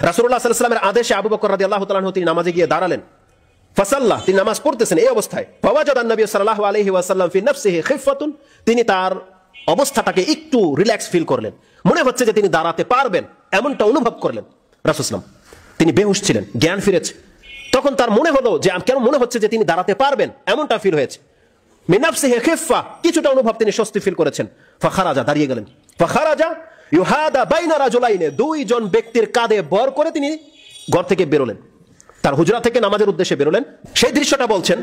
রাসূলুল্লাহ সাল্লাল্লাহু আলাইহি ওয়াসাল্লামের আদেশে আবু বকর রাদিয়াল্লাহু তাআলা আনহু তিনি নামাজে গিয়ে দাঁড়ালেন। ফাসাল্লাহ, তিনি নামাজ পড়তেছেন এই অবস্থায়। ফাওয়াজাদান নবী সাল্লাল্লাহু আলাইহি ওয়াসাল্লাম ফি নাফসিহি খিফাতুন, তিনি তার অবস্থাটাকে একটু রিল্যাক্স ফিল করলেন, মনে হচ্ছে যে তিনি দাঁড়াতে পারবেন এমনটা অনুভব করলেন। রাসূল সাল্লাল্লাহু আলাইহি ওয়াসাল্লাম তিনি বেহুশ ছিলেন, জ্ঞান ফিরেছে। তখন তার মনে হলো যে কেন মনে হচ্ছে যে তিনি দাঁড়াতে পারবেন এমনটা ফিল হয়েছে। মিন নাফসিহি খিফা, কিছুটা অনুভব তিনি স্বস্তি ফিল করেছেন। ফাখারাজা, দাঁড়িয়ে গেলেন। ফাখারাজা ইউহাদা বাইনা রাজুলাইনে, দুইজন ব্যক্তির কাঁধে ভর করে তিনি ঘর থেকে বেরোলেন, তার হুজরা থেকে নামাজের উদ্দেশ্যে বেরোলেন। সেই দৃশ্যটা বলছেন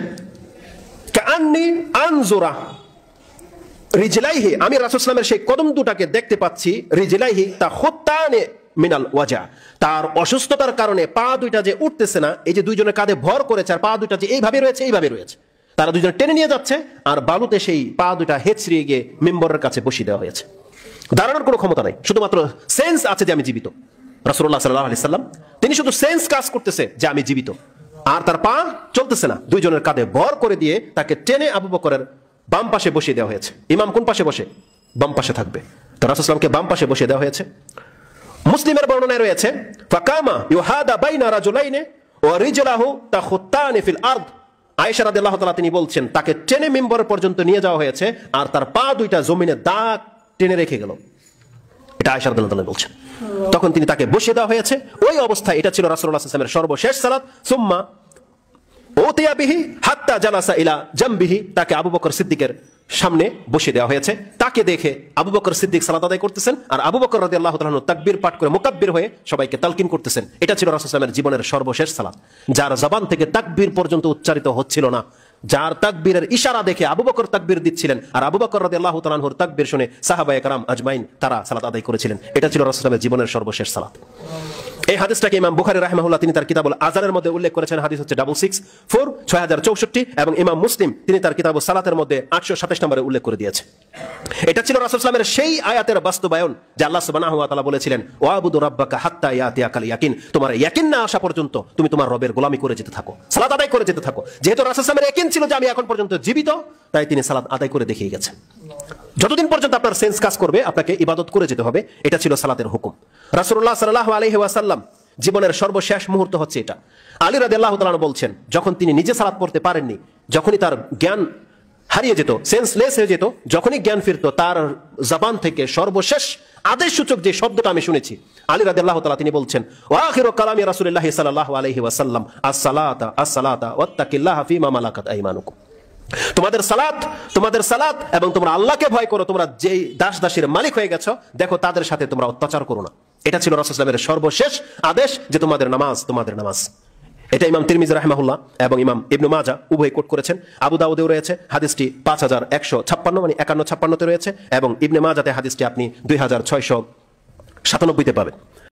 কাআন্নী আনজুরা রিজলাইহি, আমি রাসূল সাল্লাল্লাহু আলাইহি ওয়াসাল্লামের সেই কদম দুটাকে দেখতে পাচ্ছি। রিজলাইহি তাখুত্তানে মিনাল ওয়াজা, তার অসুস্থতার কারণে পা দুইটা যে উঠতেছে না, এই যে দুইজনের কাঁধে ভর করেছে আর পা দুইটা যে এইভাবে রয়েছে, তারা দুইজন টেনে নিয়ে যাচ্ছে আর বালুতে সেই পা দুইটা হেঁচড়িয়ে গিয়ে মিম্বরের কাছে বসিয়ে দেওয়া হয়েছে। দাঁড়ানোর কোনো ক্ষমতা নাই, শুধুমাত্র সেন্স আছে যে আমি জীবিত। রাসূলুল্লাহ সাল্লাল্লাহু আলাইহি ওয়াসাল্লাম তিনি শুধু সেন্স কাজ করতেছে যে আমি জীবিত, আর তার পা চলতেছে না। দুইজনের কাঁধে ভর করে দিয়ে তাকে টেনে আবু বকরের বাম পাশে বসিয়ে দেওয়া হয়েছে। ইমাম কোন পাশে বসে? বাম পাশে থাকবে। তো রাসূল সাল্লাল্লাহু আলাইহি ওয়াসাল্লামকে বাম পাশে বসিয়ে দেওয়া হয়েছে। মুসলিমের বর্ণনায় রয়েছে ফাকামা ইউহাদা বাইনা রাজুলাইনে ওয়া রিজলাহু তাখুত্তানি ফিল আরদ, আয়েশা রাদিয়াল্লাহু তাআলা তিনি বলছেন তাকে টেনে মিম্বর পর্যন্ত নিয়ে যাওয়া হয়েছে আর তার পা দুইটা জমিনে দাগ টেনে রেখে গেল। এটা আয়েশা রাদিয়াল্লাহু তাআলা বলছেন। তখন তিনি তাকে বসিয়ে দেওয়া হয়েছে। ওই অবস্থায় এটা ছিল রাসূলুল্লাহ সাল্লাল্লাহু আলাইহি ওয়াসাল্লামের সর্বশেষ সালাত। সুম্মা উতিয়া বিহি হাত্তা জালাসা ইলা জামবিহি, তাকে আবু বকর সিদ্দিকের সামনে বসিয়ে দেওয়া হয়েছে। তাকে দেখে আবু বকর সিদ্দিক সালাত আদায় করতেছেন আর আবু বকর রাদিয়াল্লাহু তাআলা তাকবীর পাঠ করে মুকাব্বির হয়ে সবাইকে তালকিন করতেছেন। এটা ছিল রাসূল সাল্লাল্লাহু আলাইহি ওয়াসাল্লামের জীবনের সর্বশেষ সালাত, যার জবান থেকে তাকবীর পর্যন্ত উচ্চারিত হচ্ছিল না, যার তাকবীরের ইশারা দেখে আবু বকর তাকবীর দিচ্ছিলেন আর আবু বকর রাদিয়াল্লাহু তাআলা আনহুর তাকবীর শুনে সাহাবায়ে কেরাম আজমাইন তারা সালাত আদায় করেছিলেন। এটা ছিল রাসূল সাল্লাল্লাহু আলাইহি ওয়াসাল্লামের জীবনের সর্বশেষ সালাত। এই হাদিসটাকে ইমাম বুখারী রাহিমাহুল্লাহ তিনি তার কিতাবুল আযানের মধ্যে উল্লেখ করেছেন। হাদিস হচ্ছে 6664 এবং ইমাম মুসলিম তিনি তার কিতাবুস সালাতের মধ্যে 827 নম্বরে উল্লেখ করে দিয়েছে। এটা ছিল রাসূল সাল্লাল্লাহু আলাইহি ওয়াসাল্লামের সেই আয়াতের বাস্তবায়ন যে আল্লাহ সুবহানাহু ওয়া তাআলা বলেছিলেন ওয়াবুদু রাব্বাকা হাত্তা ইয়াতিয়াকাল ইয়াকিন, তোমার ইয়াকিন না আসা পর্যন্ত তুমি তোমার রবের গোলামি করে যেতে থাকো, সালাত আদায় করে যেতে থাকো। যেহেতু রাসূল সাল্লাল্লাহু আলাইহি ওয়াসাল্লামের ইয়াকিন ছিল যে আমি এখন পর্যন্ত জীবিত, তাই তিনি সালাত আদায় করে দেখিয়ে গেছেন। যতদিন পর্যন্ত আপনার সেন্স কাজ করবে আপনাকে ইবাদত করে যেতে হবে, এটা ছিল সালাতের হুকুম। রাসূলুল্লাহ সাল্লাল্লাহু আলাইহি ওয়াসাল্লাম জীবনের সর্বশেষ মুহূর্ত হচ্ছে এটা। আলী রাদিয়াল্লাহু তাআলা বলছেন যখন তিনি নিজে সালাত পড়তে পারেননি, যখনই তার জ্ঞান হারিয়ে যেত, সেন্সলেস হয়ে যেত, যখনই জ্ঞান ফিরতো তার জবান থেকে সর্বশেষ আদেশসূচক যে শব্দটা আমি শুনেছি, আলী রাদিয়াল্লাহু তাআলা তিনি বলছেন ওয়া আখিরু কালামি রাসূলিল্লাহ সাল্লাল্লাহু আলাইহি ওয়াসাল্লাম আসসালাতা আসসালাতা ওয়াত্তাকিল্লাহা ফীমা মালাকাত আইমানুকুম, তোমাদের সালাত এবং তোমরা আল্লাহকে ভয় করো, তোমরা যেই দাস দাসীর মালিক হয়ে গেছো দেখো তাদের সাথে তোমরা অত্যাচার করো না। এটা ছিল রাসূল সাল্লাল্লাহু আলাইহি ওয়াসাল্লামের সর্বশেষ আদেশ যে তোমাদের নামাজ। এটা ইমাম তিরমিজি রাহিমাহুল্লাহ এবং ইমাম ইবনে মাজাহ উভয় কোট করেছেন। আবু দাউদেও রয়েছে হাদিসটি 5156 মানে 51-56 তে রয়েছে এবং ইবনে মাজাহতে হাদিসটি আপনি 2697 তে পাবেন।